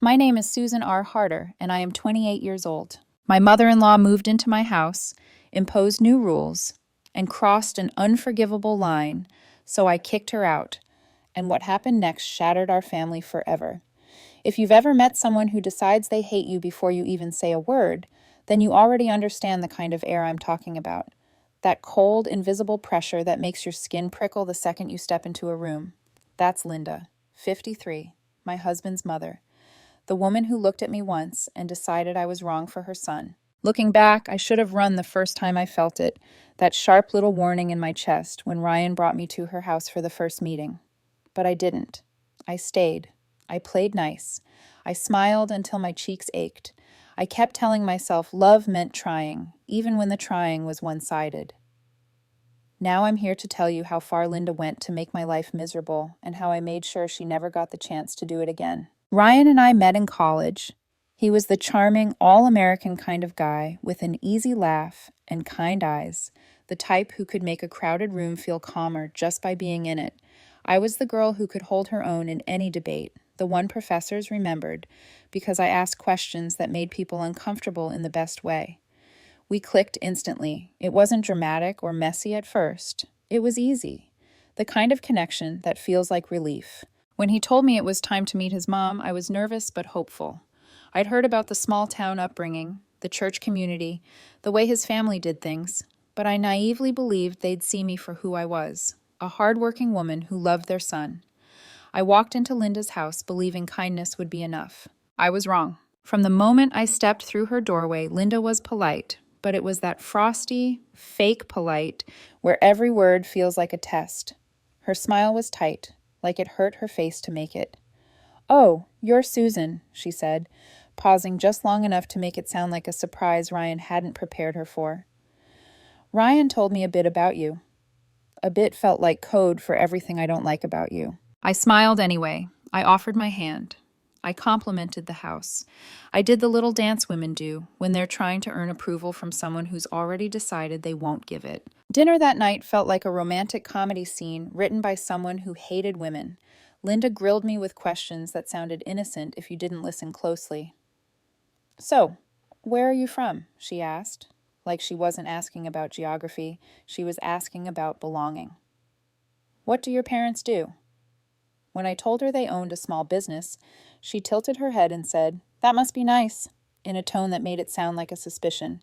My name is Susan R. Harder, and I am 28 years old. My mother-in-law moved into my house, imposed new rules, and crossed an unforgivable line, so I kicked her out. And what happened next shattered our family forever. If you've ever met someone who decides they hate you before you even say a word, then you already understand the kind of air I'm talking about. That cold, invisible pressure that makes your skin prickle the second you step into a room. That's Linda, 53, my husband's mother. The woman who looked at me once and decided I was wrong for her son. Looking back, I should have run the first time I felt it, that sharp little warning in my chest when Ryan brought me to her house for the first meeting. But I didn't. I stayed. I played nice. I smiled until my cheeks ached. I kept telling myself love meant trying, even when the trying was one-sided. Now I'm here to tell you how far Linda went to make my life miserable and how I made sure she never got the chance to do it again. Ryan and I met in college. He was the charming, all-American kind of guy with an easy laugh and kind eyes, the type who could make a crowded room feel calmer just by being in it. I was the girl who could hold her own in any debate, the one professors remembered, because I asked questions that made people uncomfortable in the best way. We clicked instantly. It wasn't dramatic or messy at first. It was easy, the kind of connection that feels like relief. When he told me it was time to meet his mom, I was nervous but hopeful. I'd heard about the small town upbringing, the church community, the way his family did things, but I naively believed they'd see me for who I was, a hardworking woman who loved their son. I walked into Linda's house believing kindness would be enough. I was wrong. From the moment I stepped through her doorway, Linda was polite, but it was that frosty, fake polite where every word feels like a test. Her smile was tight, like it hurt her face to make it. "Oh, you're Susan," she said, pausing just long enough to make it sound like a surprise Ryan hadn't prepared her for. "Ryan told me a bit about you." A bit felt like code for everything I don't like about you. I smiled anyway. I offered my hand. I complimented the house. I did the little dance women do when they're trying to earn approval from someone who's already decided they won't give it. Dinner that night felt like a romantic comedy scene written by someone who hated women. Linda grilled me with questions that sounded innocent if you didn't listen closely. "So, where are you from?" she asked. Like she wasn't asking about geography, she was asking about belonging. "What do your parents do?" When I told her they owned a small business, she tilted her head and said, "That must be nice," in a tone that made it sound like a suspicion.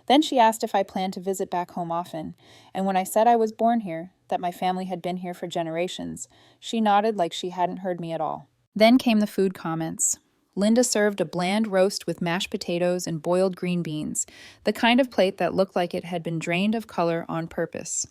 Then she asked if I planned to visit back home often, and when I said I was born here, that my family had been here for generations, she nodded like she hadn't heard me at all. Then came the food comments. Linda served a bland roast with mashed potatoes and boiled green beans, the kind of plate that looked like it had been drained of color on purpose.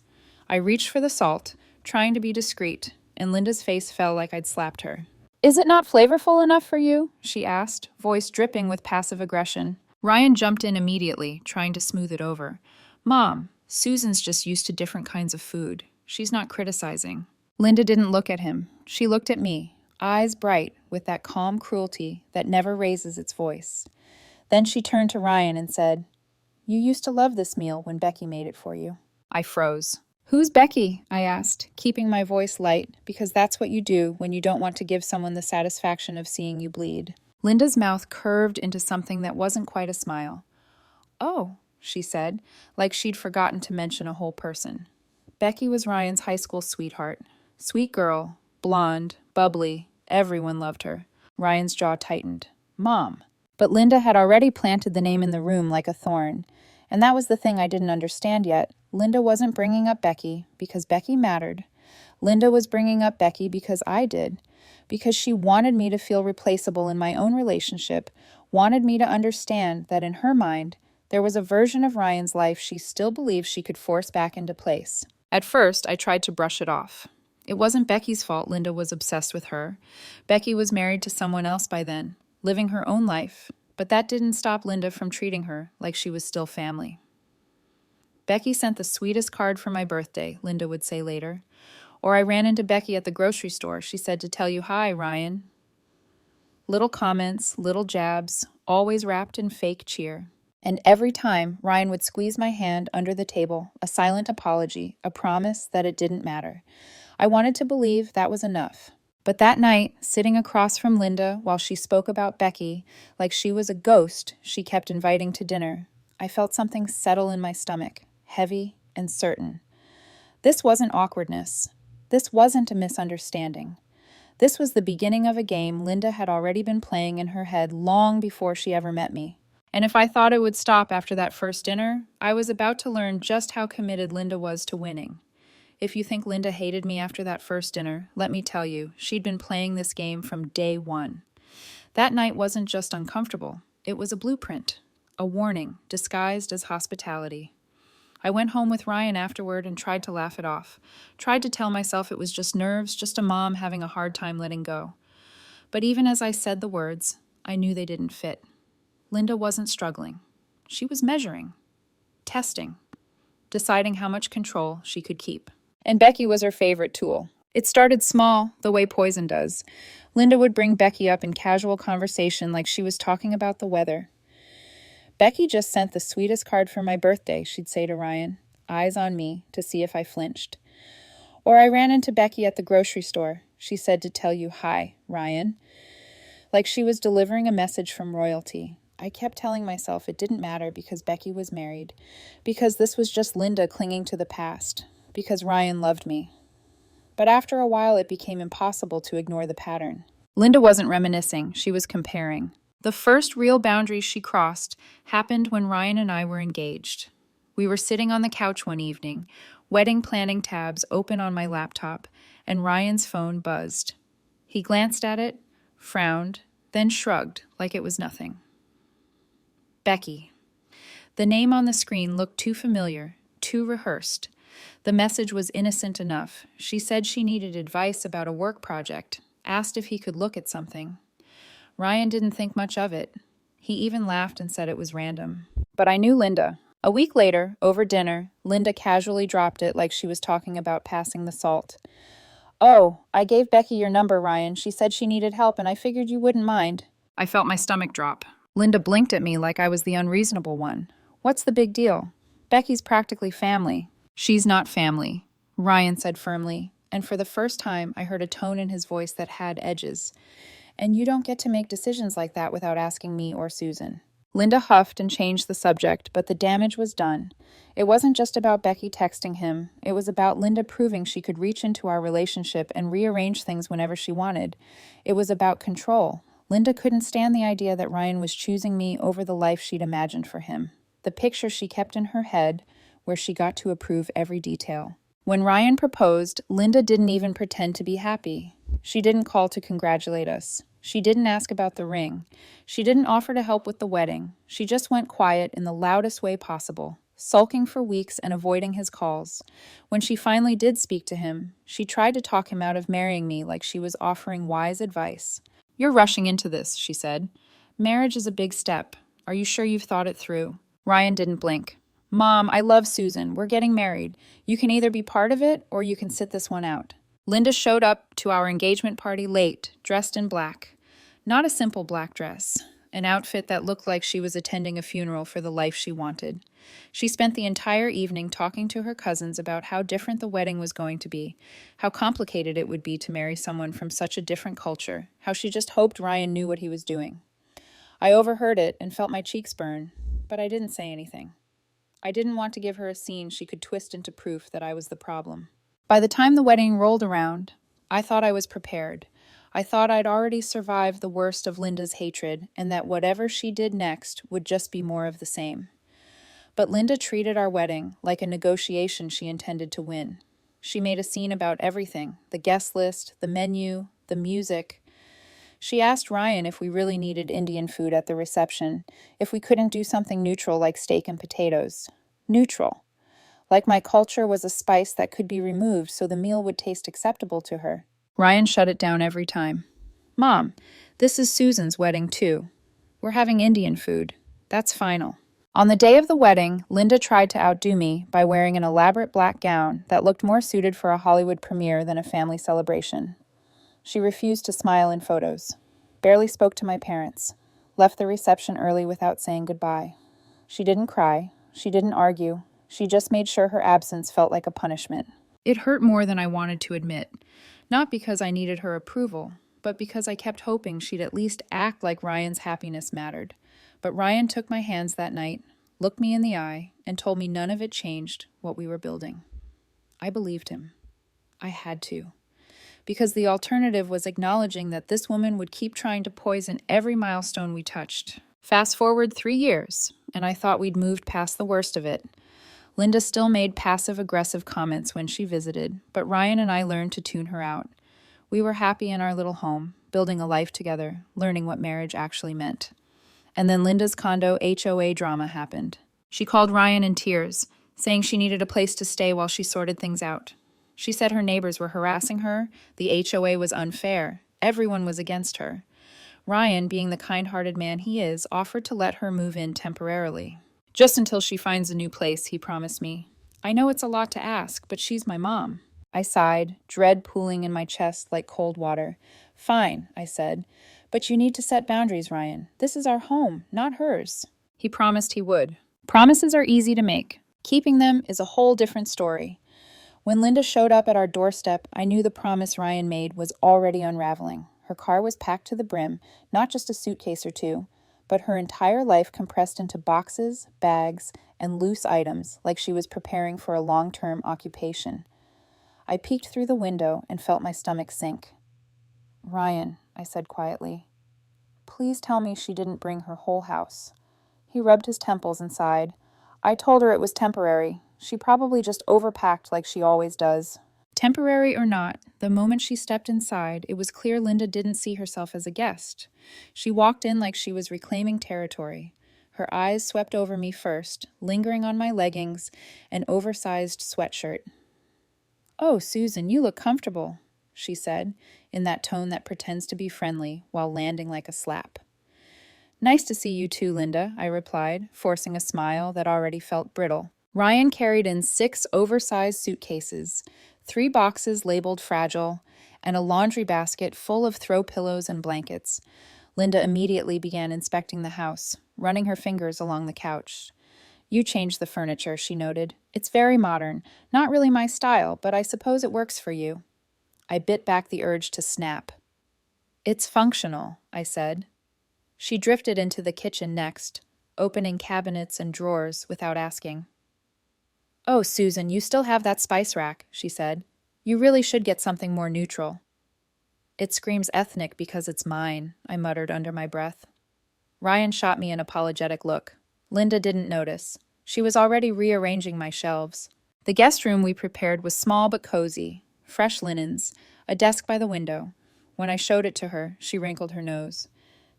I reached for the salt, trying to be discreet, and Linda's face fell like I'd slapped her. "Is it not flavorful enough for you?" she asked, voice dripping with passive aggression. Ryan jumped in immediately, trying to smooth it over. "Mom, Susan's just used to different kinds of food. She's not criticizing." Linda didn't look at him. She looked at me, eyes bright with that calm cruelty that never raises its voice. Then she turned to Ryan and said, "You used to love this meal when Becky made it for you." I froze. "Who's Becky?" I asked, keeping my voice light, because that's what you do when you don't want to give someone the satisfaction of seeing you bleed. Linda's mouth curved into something that wasn't quite a smile. "Oh," she said, like she'd forgotten to mention a whole person. Becky was Ryan's high school sweetheart. Sweet girl, blonde, bubbly, everyone loved her. Ryan's jaw tightened. "Mom." But Linda had already planted the name in the room like a thorn. And that was the thing I didn't understand yet. Linda wasn't bringing up Becky because Becky mattered. Linda was bringing up Becky because I did. Because she wanted me to feel replaceable in my own relationship, wanted me to understand that in her mind, there was a version of Ryan's life she still believed she could force back into place. At first, I tried to brush it off. It wasn't Becky's fault Linda was obsessed with her. Becky was married to someone else by then, living her own life. But that didn't stop Linda from treating her like she was still family. "Becky sent the sweetest card for my birthday," Linda would say later. Or I ran into Becky at the grocery store. She said to tell you hi, Ryan. Little comments, little jabs, always wrapped in fake cheer. And every time, Ryan would squeeze my hand under the table, a silent apology, a promise that it didn't matter. I wanted to believe that was enough. But that night, sitting across from Linda while she spoke about Becky like she was a ghost she kept inviting to dinner, I felt something settle in my stomach, heavy and certain. This wasn't awkwardness. This wasn't a misunderstanding. This was the beginning of a game Linda had already been playing in her head long before she ever met me. And if I thought it would stop after that first dinner, I was about to learn just how committed Linda was to winning. If you think Linda hated me after that first dinner, let me tell you, she'd been playing this game from day one. That night wasn't just uncomfortable, it was a blueprint, a warning disguised as hospitality. I went home with Ryan afterward and tried to laugh it off, tried to tell myself it was just nerves, just a mom having a hard time letting go. But even as I said the words, I knew they didn't fit. Linda wasn't struggling. She was measuring, testing, deciding how much control she could keep. And Becky was her favorite tool. It started small, the way poison does. Linda would bring Becky up in casual conversation like she was talking about the weather. "Becky just sent the sweetest card for my birthday," she'd say to Ryan, eyes on me to see if I flinched. Or "I ran into Becky at the grocery store. She said to tell you hi, Ryan." Like she was delivering a message from royalty. I kept telling myself it didn't matter because Becky was married, because this was just Linda clinging to the past, because Ryan loved me. But after a while, it became impossible to ignore the pattern. Linda wasn't reminiscing, she was comparing. The first real boundary she crossed happened when Ryan and I were engaged. We were sitting on the couch one evening, wedding planning tabs open on my laptop, and Ryan's phone buzzed. He glanced at it, frowned, then shrugged like it was nothing. Becky. The name on the screen looked too familiar, too rehearsed. The message was innocent enough. She said she needed advice about a work project, asked if he could look at something. Ryan didn't think much of it. He even laughed and said it was random. But I knew Linda. A week later, over dinner, Linda casually dropped it like she was talking about passing the salt. "Oh, I gave Becky your number, Ryan. She said she needed help, and I figured you wouldn't mind." I felt my stomach drop. Linda blinked at me like I was the unreasonable one. "What's the big deal? Becky's practically family." "She's not family," Ryan said firmly, and for the first time I heard a tone in his voice that had edges. "And you don't get to make decisions like that without asking me or Susan." Linda huffed and changed the subject, but the damage was done. It wasn't just about Becky texting him. It was about Linda proving she could reach into our relationship and rearrange things whenever she wanted. It was about control. Linda couldn't stand the idea that Ryan was choosing me over the life she'd imagined for him. The picture she kept in her head, where she got to approve every detail. When Ryan proposed, Linda didn't even pretend to be happy. She didn't call to congratulate us. She didn't ask about the ring. She didn't offer to help with the wedding. She just went quiet in the loudest way possible, sulking for weeks and avoiding his calls. When she finally did speak to him, she tried to talk him out of marrying me like she was offering wise advice. "You're rushing into this," she said. "Marriage is a big step. Are you sure you've thought it through?" Ryan didn't blink. "Mom, I love Susan. We're getting married. You can either be part of it or you can sit this one out." Linda showed up to our engagement party late, dressed in black. Not a simple black dress, an outfit that looked like she was attending a funeral for the life she wanted. She spent the entire evening talking to her cousins about how different the wedding was going to be, how complicated it would be to marry someone from such a different culture, how she just hoped Ryan knew what he was doing. I overheard it and felt my cheeks burn, but I didn't say anything. I didn't want to give her a scene she could twist into proof that I was the problem. By the time the wedding rolled around, I thought I was prepared. I thought I'd already survived the worst of Linda's hatred, and that whatever she did next would just be more of the same. But Linda treated our wedding like a negotiation she intended to win. She made a scene about everything, the guest list, the menu, the music. She asked Ryan if we really needed Indian food at the reception, if we couldn't do something neutral like steak and potatoes. Neutral. Like my culture was a spice that could be removed so the meal would taste acceptable to her. Ryan shut it down every time. "Mom, this is Susan's wedding too. We're having Indian food. That's final." On the day of the wedding, Linda tried to outdo me by wearing an elaborate black gown that looked more suited for a Hollywood premiere than a family celebration. She refused to smile in photos, barely spoke to my parents, left the reception early without saying goodbye. She didn't cry. She didn't argue. She just made sure her absence felt like a punishment. It hurt more than I wanted to admit. Not because I needed her approval, but because I kept hoping she'd at least act like Ryan's happiness mattered. But Ryan took my hands that night, looked me in the eye, and told me none of it changed what we were building. I believed him. I had to. Because the alternative was acknowledging that this woman would keep trying to poison every milestone we touched. Fast forward 3 years, and I thought we'd moved past the worst of it. Linda still made passive-aggressive comments when she visited, but Ryan and I learned to tune her out. We were happy in our little home, building a life together, learning what marriage actually meant. And then Linda's condo HOA drama happened. She called Ryan in tears, saying she needed a place to stay while she sorted things out. She said her neighbors were harassing her, the HOA was unfair, everyone was against her. Ryan, being the kind-hearted man he is, offered to let her move in temporarily. Just until she finds a new place, he promised me. I know it's a lot to ask, but she's my mom. I sighed, dread pooling in my chest like cold water. Fine, I said, but you need to set boundaries, Ryan. This is our home, not hers. He promised he would. Promises are easy to make. Keeping them is a whole different story. When Linda showed up at our doorstep, I knew the promise Ryan made was already unraveling. Her car was packed to the brim, not just a suitcase or two, but her entire life compressed into boxes, bags, and loose items like she was preparing for a long-term occupation. I peeked through the window and felt my stomach sink. Ryan, I said quietly, please tell me she didn't bring her whole house. He rubbed his temples and sighed. I told her it was temporary. She probably just overpacked like she always does. Temporary or not, the moment she stepped inside, it was clear Linda didn't see herself as a guest. She walked in like she was reclaiming territory. Her eyes swept over me first, lingering on my leggings and oversized sweatshirt. Oh, Susan, you look comfortable, she said, in that tone that pretends to be friendly while landing like a slap. Nice to see you too, Linda, I replied, forcing a smile that already felt brittle. Ryan carried in 6 oversized suitcases, 3 boxes labeled fragile, and a laundry basket full of throw pillows and blankets. Linda immediately began inspecting the house, running her fingers along the couch. You changed the furniture, she noted. It's very modern. Not really my style, but I suppose it works for you. I bit back the urge to snap. It's functional, I said. She drifted into the kitchen next, opening cabinets and drawers without asking. Oh, Susan, you still have that spice rack, she said. You really should get something more neutral. It screams ethnic because it's mine, I muttered under my breath. Ryan shot me an apologetic look. Linda didn't notice. She was already rearranging my shelves. The guest room we prepared was small but cozy, fresh linens, a desk by the window. When I showed it to her, she wrinkled her nose.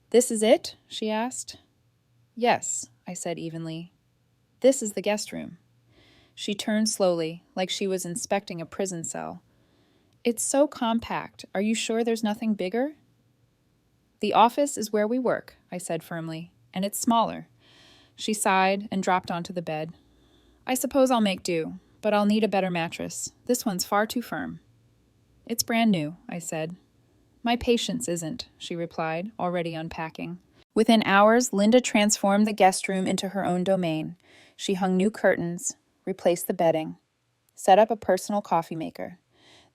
This is it? She asked. Yes, I said evenly. This is the guest room. She turned slowly, like she was inspecting a prison cell. It's so compact. Are you sure there's nothing bigger? The office is where we work, I said firmly, and it's smaller. She sighed and dropped onto the bed. I suppose I'll make do, but I'll need a better mattress. This one's far too firm. It's brand new, I said. My patience isn't, she replied, already unpacking. Within hours, Linda transformed the guest room into her own domain. She hung new curtains, replaced the bedding, set up a personal coffee maker.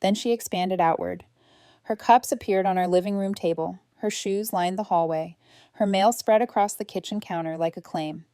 Then she expanded outward. Her cups appeared on our living room table. Her shoes lined the hallway. Her mail spread across the kitchen counter like a claim.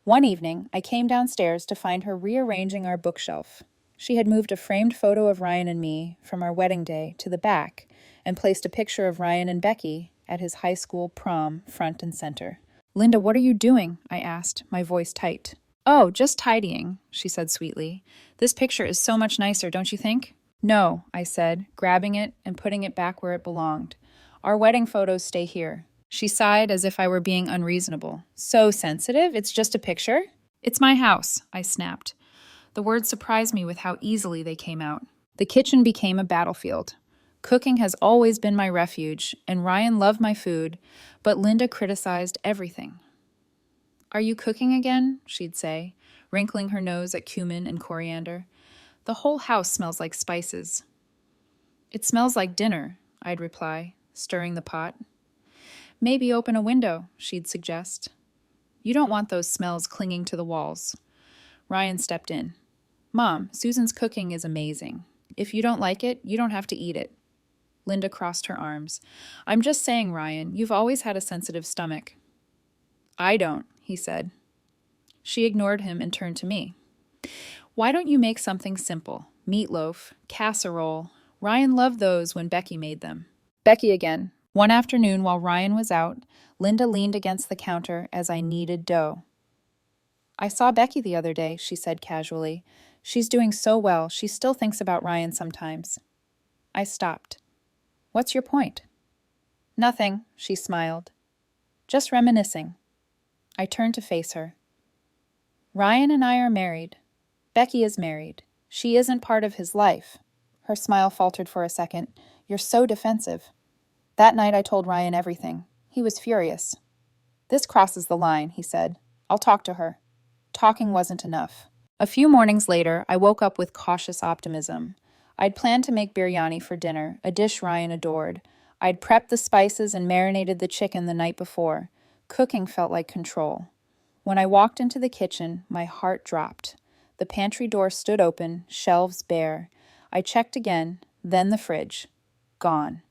One evening, I came downstairs to find her rearranging our bookshelf. She had moved a framed photo of Ryan and me from our wedding day to the back and placed a picture of Ryan and Becky at his high school prom front and center. Linda, what are you doing? I asked, my voice tight. Oh, just tidying, she said sweetly. This picture is so much nicer, don't you think? No, I said, grabbing it and putting it back where it belonged. Our wedding photos stay here. She sighed as if I were being unreasonable. So sensitive? It's just a picture? It's my house, I snapped. The words surprised me with how easily they came out. The kitchen became a battlefield. Cooking has always been my refuge, and Ryan loved my food, but Linda criticized everything. Are you cooking again? She'd say, wrinkling her nose at cumin and coriander. The whole house smells like spices. It smells like dinner, I'd reply, stirring the pot. Maybe open a window, she'd suggest. You don't want those smells clinging to the walls. Ryan stepped in. Mom, Susan's cooking is amazing. If you don't like it, you don't have to eat it. Linda crossed her arms. I'm just saying, Ryan, you've always had a sensitive stomach. I don't, he said. She ignored him and turned to me. Why don't you make something simple? Meatloaf, casserole. Ryan loved those when Becky made them. Becky again. One afternoon while Ryan was out, Linda leaned against the counter as I kneaded dough. I saw Becky the other day, she said casually. She's doing so well, she still thinks about Ryan sometimes. I stopped. What's your point? Nothing, she smiled. Just reminiscing. I turned to face her. Ryan and I are married. Becky is married. She isn't part of his life. Her smile faltered for a second. You're so defensive. That night I told Ryan everything. He was furious. This crosses the line, he said. I'll talk to her. Talking wasn't enough. A few mornings later, I woke up with cautious optimism. I'd planned to make biryani for dinner, a dish Ryan adored. I'd prepped the spices and marinated the chicken the night before. Cooking felt like control. When I walked into the kitchen, my heart dropped. The pantry door stood open, shelves bare. I checked again, then the fridge. Gone.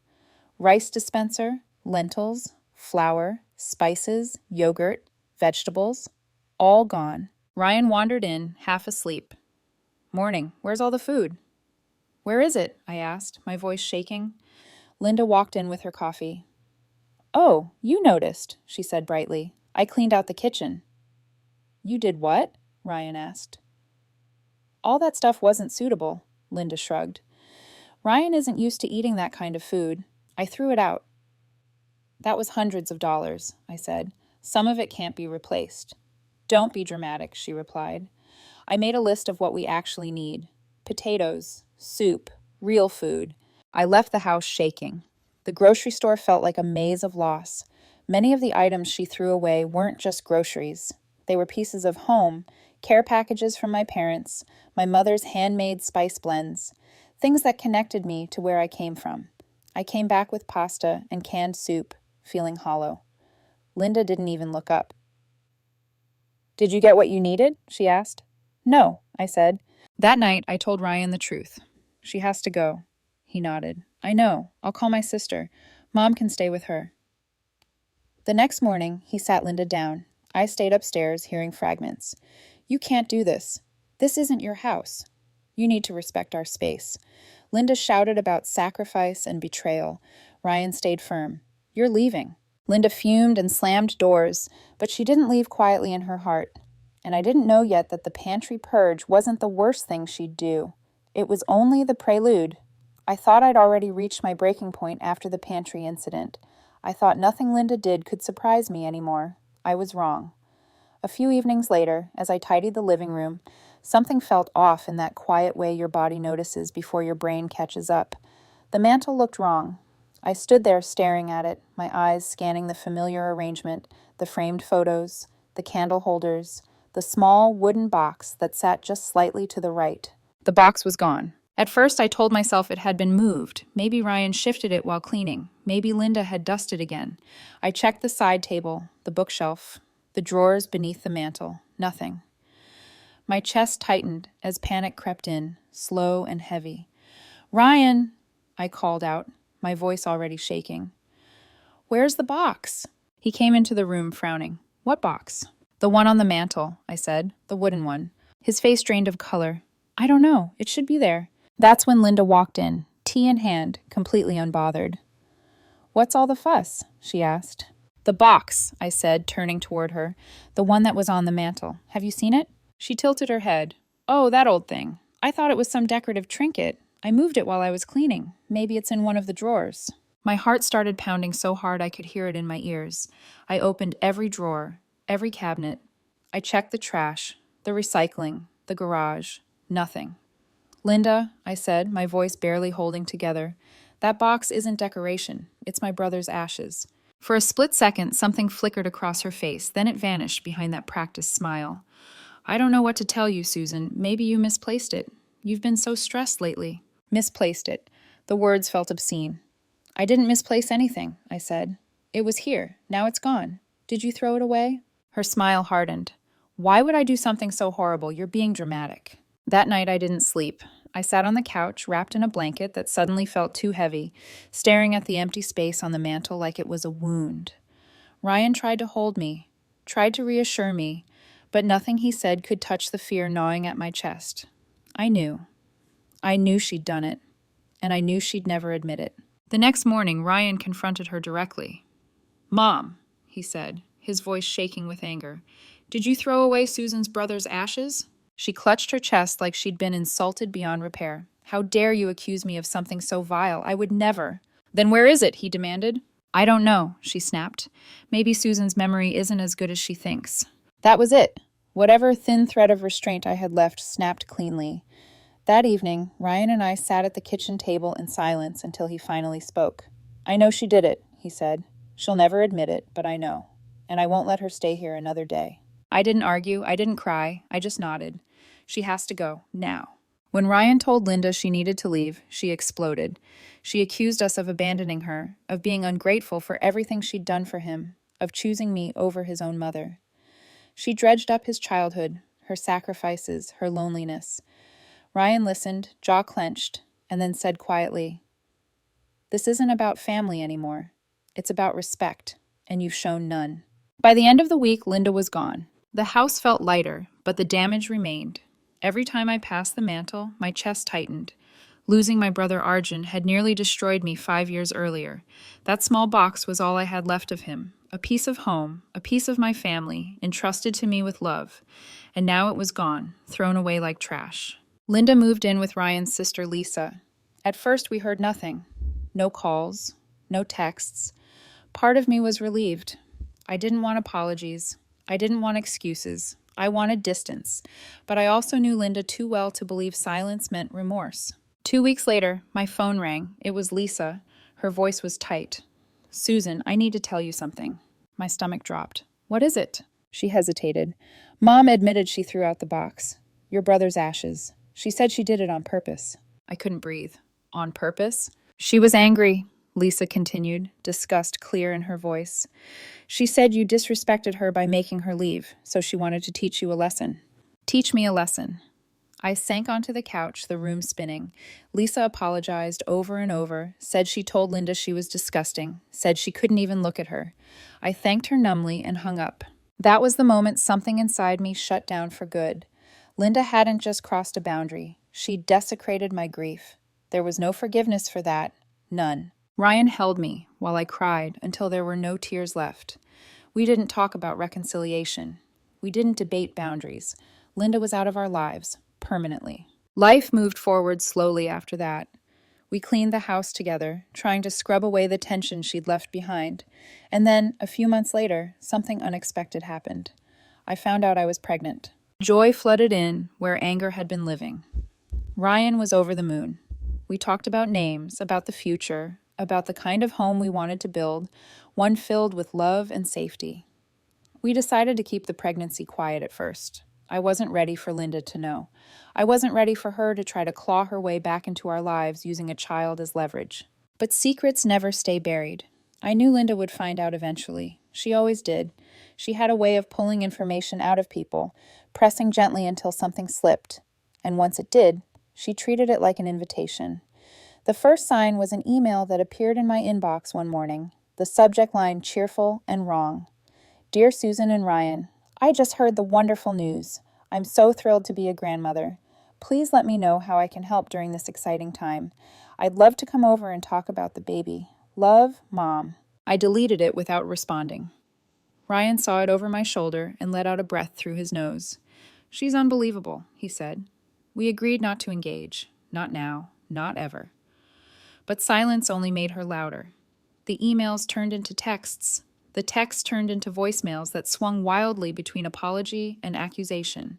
Rice dispenser, lentils, flour, spices, yogurt, vegetables, all gone. Ryan wandered in, half asleep. Morning, where's all the food? Where is it? I asked, my voice shaking. Linda walked in with her coffee. Oh, you noticed, she said brightly. I cleaned out the kitchen. You did what? Ryan asked. All that stuff wasn't suitable, Linda shrugged. Ryan isn't used to eating that kind of food. I threw it out. That was hundreds of dollars, I said. Some of it can't be replaced. Don't be dramatic, she replied. I made a list of what we actually need. Potatoes, soup, real food. I left the house shaking. The grocery store felt like a maze of loss. Many of the items she threw away weren't just groceries. They were pieces of home, care packages from my parents, my mother's handmade spice blends, things that connected me to where I came from. I came back with pasta and canned soup, feeling hollow. Linda didn't even look up. Did you get what you needed? She asked. No, I said. That night, I told Ryan the truth. She has to go. He nodded. I know. I'll call my sister. Mom can stay with her. The next morning, he sat Linda down. I stayed upstairs, hearing fragments. You can't do this. This isn't your house. You need to respect our space. Linda shouted about sacrifice and betrayal. Ryan stayed firm. You're leaving. Linda fumed and slammed doors, but she didn't leave quietly in her heart. And I didn't know yet that the pantry purge wasn't the worst thing she'd do. It was only the prelude. I thought I'd already reached my breaking point after the pantry incident. I thought nothing Linda did could surprise me anymore. I was wrong. A few evenings later, as I tidied the living room, something felt off in that quiet way your body notices before your brain catches up. The mantel looked wrong. I stood there staring at it, my eyes scanning the familiar arrangement, the framed photos, the candle holders, the small wooden box that sat just slightly to the right. The box was gone. At first, I told myself it had been moved. Maybe Ryan shifted it while cleaning. Maybe Linda had dusted again. I checked the side table, the bookshelf, the drawers beneath the mantel. Nothing. My chest tightened as panic crept in, slow and heavy. Ryan, I called out, my voice already shaking. Where's the box? He came into the room frowning. What box? The one on the mantel, I said, the wooden one. His face drained of color. I don't know. It should be there. That's when Linda walked in, tea in hand, completely unbothered. What's all the fuss? She asked. The box, I said, turning toward her. The one that was on the mantel. Have you seen it? She tilted her head. Oh, that old thing. I thought it was some decorative trinket. I moved it while I was cleaning. Maybe it's in one of the drawers. My heart started pounding so hard I could hear it in my ears. I opened every drawer, every cabinet. I checked the trash, the recycling, the garage. Nothing. Linda, I said, my voice barely holding together, that box isn't decoration. It's my brother's ashes. For a split second, something flickered across her face, then it vanished behind that practiced smile. I don't know what to tell you, Susan. Maybe you misplaced it. You've been so stressed lately. Misplaced it. The words felt obscene. I didn't misplace anything, I said. It was here. Now it's gone. Did you throw it away? Her smile hardened. Why would I do something so horrible? You're being dramatic. That night I didn't sleep. I sat on the couch, wrapped in a blanket that suddenly felt too heavy, staring at the empty space on the mantel like it was a wound. Ryan tried to hold me, tried to reassure me, but nothing he said could touch the fear gnawing at my chest. I knew. I knew she'd done it, and I knew she'd never admit it. The next morning, Ryan confronted her directly. "Mom," he said, his voice shaking with anger, "did you throw away Susan's brother's ashes?" She clutched her chest like she'd been insulted beyond repair. "How dare you accuse me of something so vile? I would never." "Then where is it?" he demanded. "I don't know," she snapped. "Maybe Susan's memory isn't as good as she thinks." That was it. Whatever thin thread of restraint I had left snapped cleanly. That evening, Ryan and I sat at the kitchen table in silence until he finally spoke. "I know she did it," he said. "She'll never admit it, but I know. And I won't let her stay here another day." I didn't argue, I didn't cry, I just nodded. She has to go, now. When Ryan told Linda she needed to leave, she exploded. She accused us of abandoning her, of being ungrateful for everything she'd done for him, of choosing me over his own mother. She dredged up his childhood, her sacrifices, her loneliness. Ryan listened, jaw clenched, and then said quietly, "This isn't about family anymore. It's about respect, and you've shown none." By the end of the week, Linda was gone. The house felt lighter, but the damage remained. Every time I passed the mantel, my chest tightened. Losing my brother Arjun had nearly destroyed me 5 years earlier. That small box was all I had left of him, a piece of home, a piece of my family, entrusted to me with love. And now it was gone, thrown away like trash. Linda moved in with Ryan's sister Lisa. At first we heard nothing. No calls, no texts. Part of me was relieved. I didn't want apologies. I didn't want excuses. I wanted distance. But I also knew Linda too well to believe silence meant remorse. 2 weeks later, my phone rang. It was Lisa. Her voice was tight. "Susan, I need to tell you something." My stomach dropped. "What is it?" She hesitated. "Mom admitted she threw out the box. Your brother's ashes. She said she did it on purpose." I couldn't breathe. "On purpose?" "She was angry," Lisa continued, disgust clear in her voice. "She said you disrespected her by making her leave, so she wanted to teach you a lesson." "Teach me a lesson." I sank onto the couch, the room spinning. Lisa apologized over and over, said she told Linda she was disgusting, said she couldn't even look at her. I thanked her numbly and hung up. That was the moment something inside me shut down for good. Linda hadn't just crossed a boundary. She'd desecrated my grief. There was no forgiveness for that. None. Ryan held me while I cried until there were no tears left. We didn't talk about reconciliation. We didn't debate boundaries. Linda was out of our lives, permanently. Life moved forward slowly after that. We cleaned the house together, trying to scrub away the tension she'd left behind. And then, a few months later, something unexpected happened. I found out I was pregnant. Joy flooded in where anger had been living. Ryan was over the moon. We talked about names, about the future, about the kind of home we wanted to build, one filled with love and safety. We decided to keep the pregnancy quiet at first. I wasn't ready for Linda to know. I wasn't ready for her to try to claw her way back into our lives using a child as leverage. But secrets never stay buried. I knew Linda would find out eventually. She always did. She had a way of pulling information out of people, pressing gently until something slipped. And once it did, she treated it like an invitation. The first sign was an email that appeared in my inbox one morning, the subject line cheerful and wrong. "Dear Susan and Ryan, I just heard the wonderful news. I'm so thrilled to be a grandmother. Please let me know how I can help during this exciting time. I'd love to come over and talk about the baby. Love, Mom." I deleted it without responding. Ryan saw it over my shoulder and let out a breath through his nose. "She's unbelievable," he said. We agreed not to engage. Not now. Not ever. But silence only made her louder. The emails turned into texts. The texts turned into voicemails that swung wildly between apology and accusation.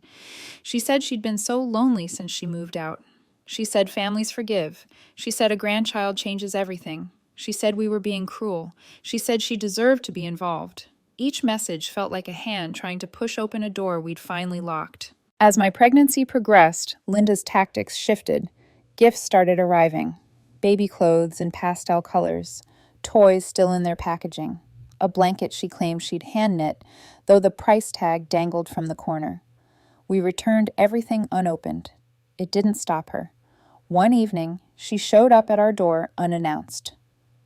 She said she'd been so lonely since she moved out. She said families forgive. She said a grandchild changes everything. She said we were being cruel. She said she deserved to be involved. Each message felt like a hand trying to push open a door we'd finally locked. As my pregnancy progressed, Linda's tactics shifted. Gifts started arriving. Baby clothes in pastel colors. Toys still in their packaging. A blanket she claimed she'd hand-knit, though the price tag dangled from the corner. We returned everything unopened. It didn't stop her. One evening, she showed up at our door unannounced.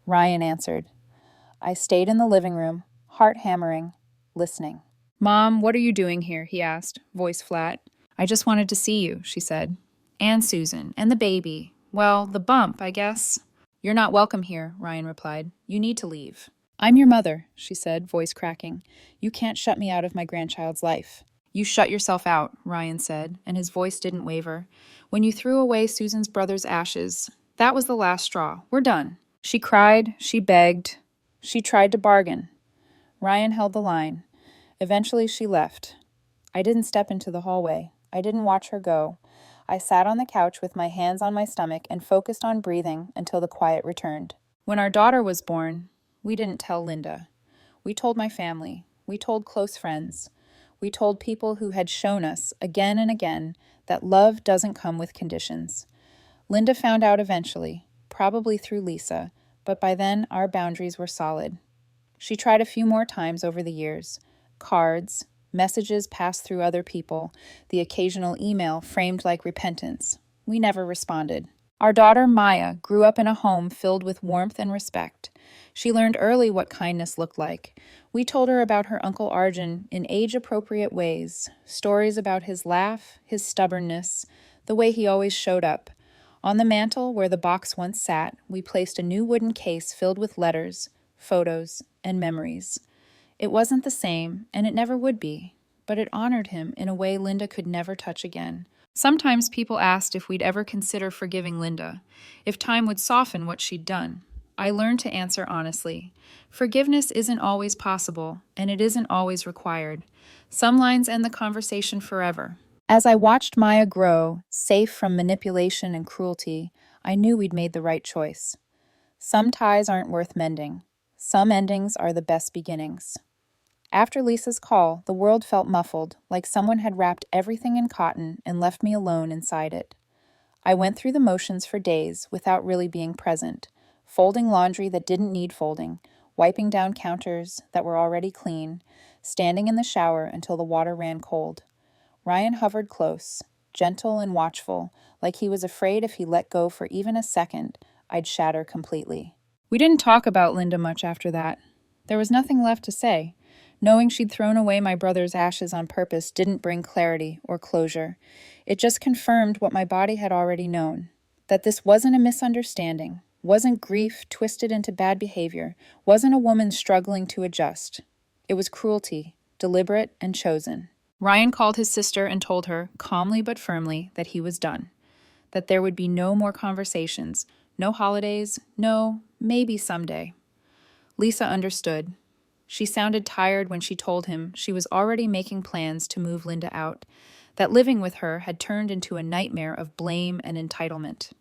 Ryan answered. I stayed in the living room, heart hammering, listening. Mom, what are you doing here? He asked, voice flat. I just wanted to see you, she said. And Susan, and the baby. Well, the bump, I guess. You're not welcome here, Ryan replied. You need to leave. I'm your mother, she said, voice cracking. You can't shut me out of my grandchild's life. You shut yourself out, Ryan said, and his voice didn't waver. When you threw away Susan's brother's ashes, that was the last straw. We're done. She cried, she begged, she tried to bargain. Ryan held the line. Eventually she left. I didn't step into the hallway. I didn't watch her go. I sat on the couch with my hands on my stomach and focused on breathing until the quiet returned. When our daughter was born, we didn't tell Linda. We told my family. We told close friends. We told people who had shown us again and again that love doesn't come with conditions. Linda found out eventually, probably through Lisa, but by then our boundaries were solid. She tried a few more times over the years. Cards, messages passed through other people, the occasional email framed like repentance. We never responded. Our daughter, Maya, grew up in a home filled with warmth and respect. She learned early what kindness looked like. We told her about her Uncle Arjun in age-appropriate ways, stories about his laugh, his stubbornness, the way he always showed up. On the mantel, where the box once sat, we placed a new wooden case filled with letters, photos, and memories. It wasn't the same, and it never would be, but it honored him in a way Linda could never touch again. Sometimes people asked if we'd ever consider forgiving Linda, if time would soften what she'd done. I learned to answer honestly. Forgiveness isn't always possible, and it isn't always required. Some lines end the conversation forever. As I watched Maya grow, safe from manipulation and cruelty, I knew we'd made the right choice. Some ties aren't worth mending. Some endings are the best beginnings. After Lisa's call, the world felt muffled, like someone had wrapped everything in cotton and left me alone inside it. I went through the motions for days without really being present, folding laundry that didn't need folding, wiping down counters that were already clean, standing in the shower until the water ran cold. Ryan hovered close, gentle and watchful, like he was afraid if he let go for even a second, I'd shatter completely. We didn't talk about Linda much after that. There was nothing left to say. Knowing she'd thrown away my brother's ashes on purpose didn't bring clarity or closure. It just confirmed what my body had already known, that this wasn't a misunderstanding, wasn't grief twisted into bad behavior, wasn't a woman struggling to adjust. It was cruelty, deliberate and chosen. Ryan called his sister and told her, calmly but firmly, that he was done, that there would be no more conversations, no holidays, no, maybe someday. Lisa understood. She sounded tired when she told him she was already making plans to move Linda out, that living with her had turned into a nightmare of blame and entitlement.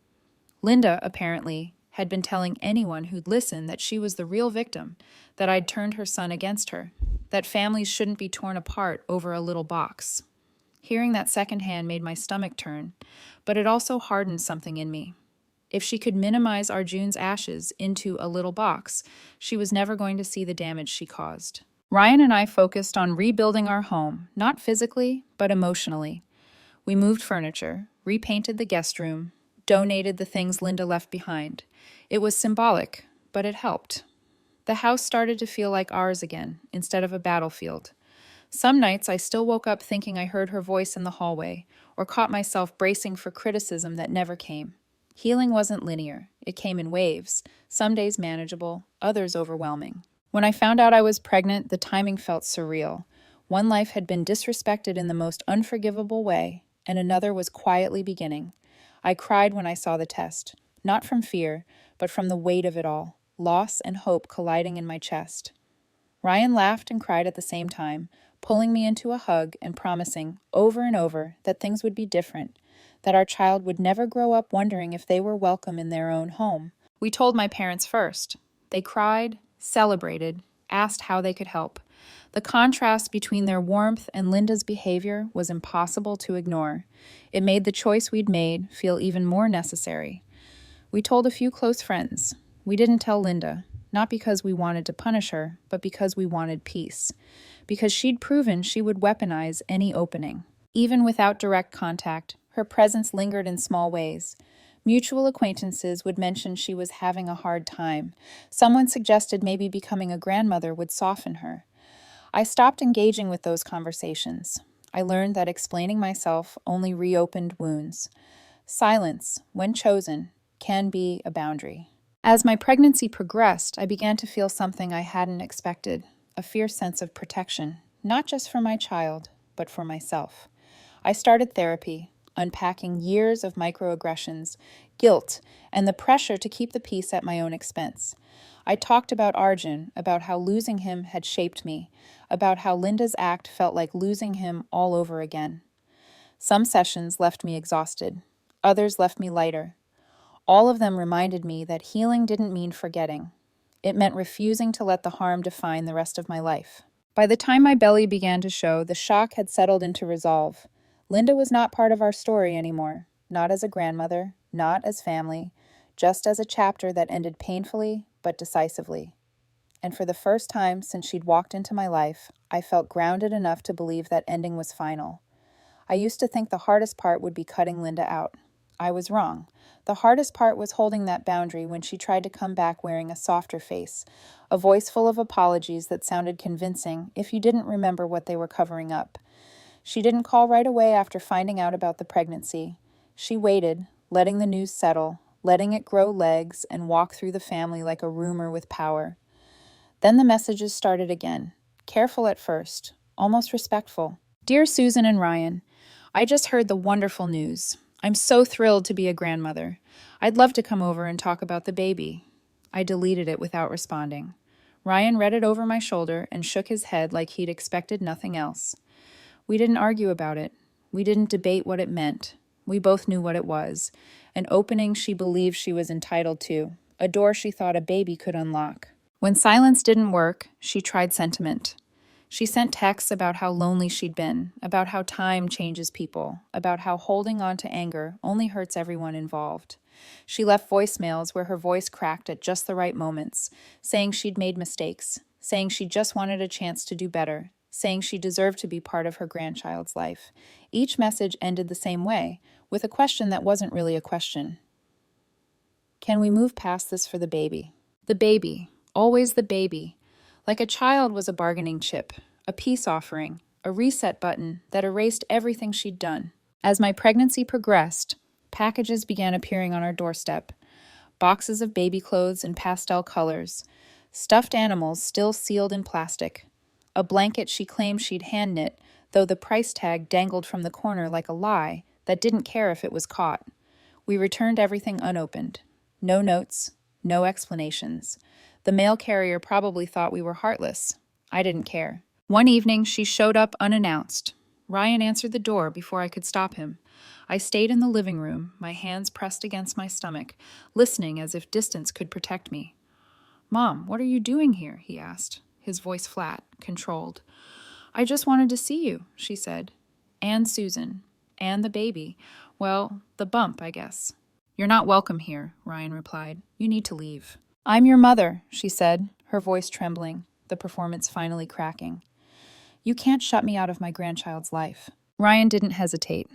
Linda, apparently, had been telling anyone who'd listen that she was the real victim, that I'd turned her son against her, that families shouldn't be torn apart over a little box. Hearing that secondhand made my stomach turn, but it also hardened something in me. If she could minimize Arjun's ashes into a little box, she was never going to see the damage she caused. Ryan and I focused on rebuilding our home, not physically, but emotionally. We moved furniture, repainted the guest room, donated the things Linda left behind. It was symbolic, but it helped. The house started to feel like ours again, instead of a battlefield. Some nights I still woke up thinking I heard her voice in the hallway, or caught myself bracing for criticism that never came. Healing wasn't linear. It came in waves, some days manageable, others overwhelming. When I found out I was pregnant, the timing felt surreal. One life had been disrespected in the most unforgivable way, and another was quietly beginning. I cried when I saw the test, not from fear, but from the weight of it all, loss and hope colliding in my chest. Ryan laughed and cried at the same time, pulling me into a hug and promising, over and over, that things would be different, that our child would never grow up wondering if they were welcome in their own home. We told my parents first. They cried, celebrated, asked how they could help. The contrast between their warmth and Linda's behavior was impossible to ignore. It made the choice we'd made feel even more necessary. We told a few close friends. We didn't tell Linda, not because we wanted to punish her, but because we wanted peace. Because she'd proven she would weaponize any opening. Even without direct contact, her presence lingered in small ways. Mutual acquaintances would mention she was having a hard time. Someone suggested maybe becoming a grandmother would soften her. I stopped engaging with those conversations. I learned that explaining myself only reopened wounds. Silence, when chosen, can be a boundary. As my pregnancy progressed, I began to feel something I hadn't expected, a fierce sense of protection, not just for my child, but for myself. I started therapy, unpacking years of microaggressions, guilt, and the pressure to keep the peace at my own expense. I talked about Arjun, about how losing him had shaped me, about how Linda's act felt like losing him all over again. Some sessions left me exhausted. Others left me lighter. All of them reminded me that healing didn't mean forgetting. It meant refusing to let the harm define the rest of my life. By the time my belly began to show, the shock had settled into resolve. Linda was not part of our story anymore, not as a grandmother, not as family, just as a chapter that ended painfully but decisively. And for the first time since she'd walked into my life, I felt grounded enough to believe that ending was final. I used to think the hardest part would be cutting Linda out. I was wrong. The hardest part was holding that boundary when she tried to come back wearing a softer face, a voice full of apologies that sounded convincing if you didn't remember what they were covering up. She didn't call right away after finding out about the pregnancy. She waited, letting the news settle, letting it grow legs and walk through the family like a rumor with power. Then the messages started again, careful at first, almost respectful. Dear Susan and Ryan, I just heard the wonderful news. I'm so thrilled to be a grandmother. I'd love to come over and talk about the baby. I deleted it without responding. Ryan read it over my shoulder and shook his head like he'd expected nothing else. We didn't argue about it. We didn't debate what it meant. We both knew what it was. An opening she believed she was entitled to. A door she thought a baby could unlock. When silence didn't work, she tried sentiment. She sent texts about how lonely she'd been, about how time changes people, about how holding on to anger only hurts everyone involved. She left voicemails where her voice cracked at just the right moments, saying she'd made mistakes, saying she just wanted a chance to do better, saying she deserved to be part of her grandchild's life. Each message ended the same way, with a question that wasn't really a question. Can we move past this for the baby? The baby, always the baby. Like a child was a bargaining chip, a peace offering, a reset button that erased everything she'd done. As my pregnancy progressed, packages began appearing on our doorstep. Boxes of baby clothes in pastel colors, stuffed animals still sealed in plastic, a blanket she claimed she'd hand-knit, though the price tag dangled from the corner like a lie that didn't care if it was caught. We returned everything unopened. No notes, no explanations. The mail carrier probably thought we were heartless. I didn't care. One evening, she showed up unannounced. Ryan answered the door before I could stop him. I stayed in the living room, my hands pressed against my stomach, listening as if distance could protect me. "Mom, what are you doing here?" he asked, his voice flat, controlled. "I just wanted to see you," she said. "And Susan. And the baby. Well, the bump, I guess." "You're not welcome here," Ryan replied. "You need to leave." "I'm your mother," she said, her voice trembling, the performance finally cracking. "You can't shut me out of my grandchild's life." Ryan didn't hesitate.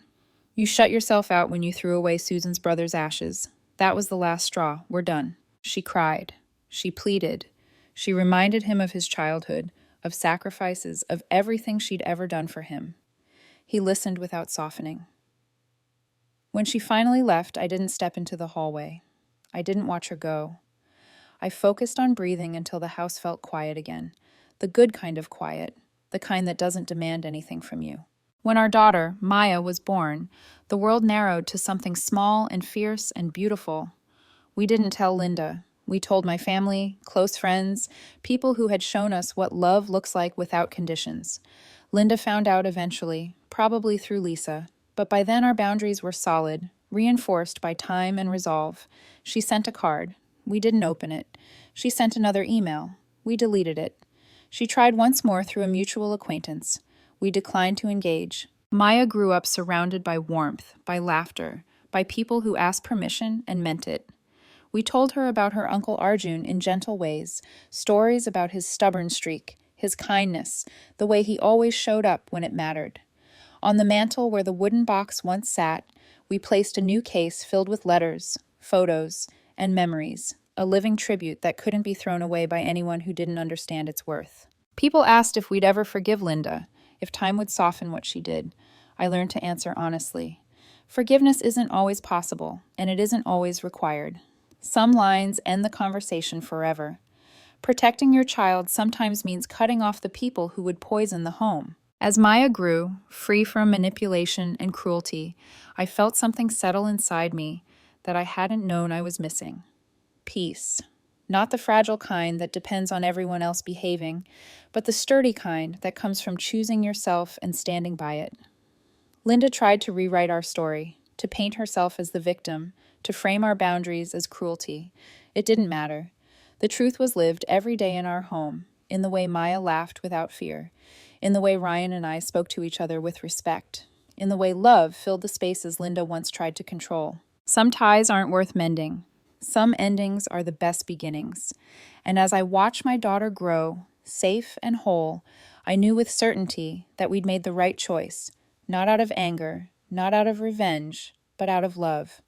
"You shut yourself out when you threw away Susan's brother's ashes. That was the last straw. We're done." She cried. She pleaded. She reminded him of his childhood, of sacrifices, of everything she'd ever done for him. He listened without softening. When she finally left, I didn't step into the hallway. I didn't watch her go. I focused on breathing until the house felt quiet again, the good kind of quiet, the kind that doesn't demand anything from you. When our daughter, Maya, was born, the world narrowed to something small and fierce and beautiful. We didn't tell Linda. We told my family, close friends, people who had shown us what love looks like without conditions. Linda found out eventually, probably through Lisa, but by then our boundaries were solid, reinforced by time and resolve. She sent a card. We didn't open it. She sent another email. We deleted it. She tried once more through a mutual acquaintance. We declined to engage. Maya grew up surrounded by warmth, by laughter, by people who asked permission and meant it. We told her about her Uncle Arjun in gentle ways, stories about his stubborn streak, his kindness, the way he always showed up when it mattered. On the mantel where the wooden box once sat, we placed a new case filled with letters, photos, and memories, a living tribute that couldn't be thrown away by anyone who didn't understand its worth. People asked if we'd ever forgive Linda, if time would soften what she did. I learned to answer honestly. Forgiveness isn't always possible, and it isn't always required. Some lines end the conversation forever. Protecting your child sometimes means cutting off the people who would poison the home. As Maya grew, free from manipulation and cruelty, I felt something settle inside me that I hadn't known I was missing. Peace. Not the fragile kind that depends on everyone else behaving, but the sturdy kind that comes from choosing yourself and standing by it. Linda tried to rewrite our story, to paint herself as the victim, to frame our boundaries as cruelty. It didn't matter. The truth was lived every day in our home, in the way Maya laughed without fear, in the way Ryan and I spoke to each other with respect, in the way love filled the spaces Linda once tried to control. Some ties aren't worth mending. Some endings are the best beginnings. And as I watched my daughter grow, safe and whole, I knew with certainty that we'd made the right choice, not out of anger, not out of revenge, but out of love.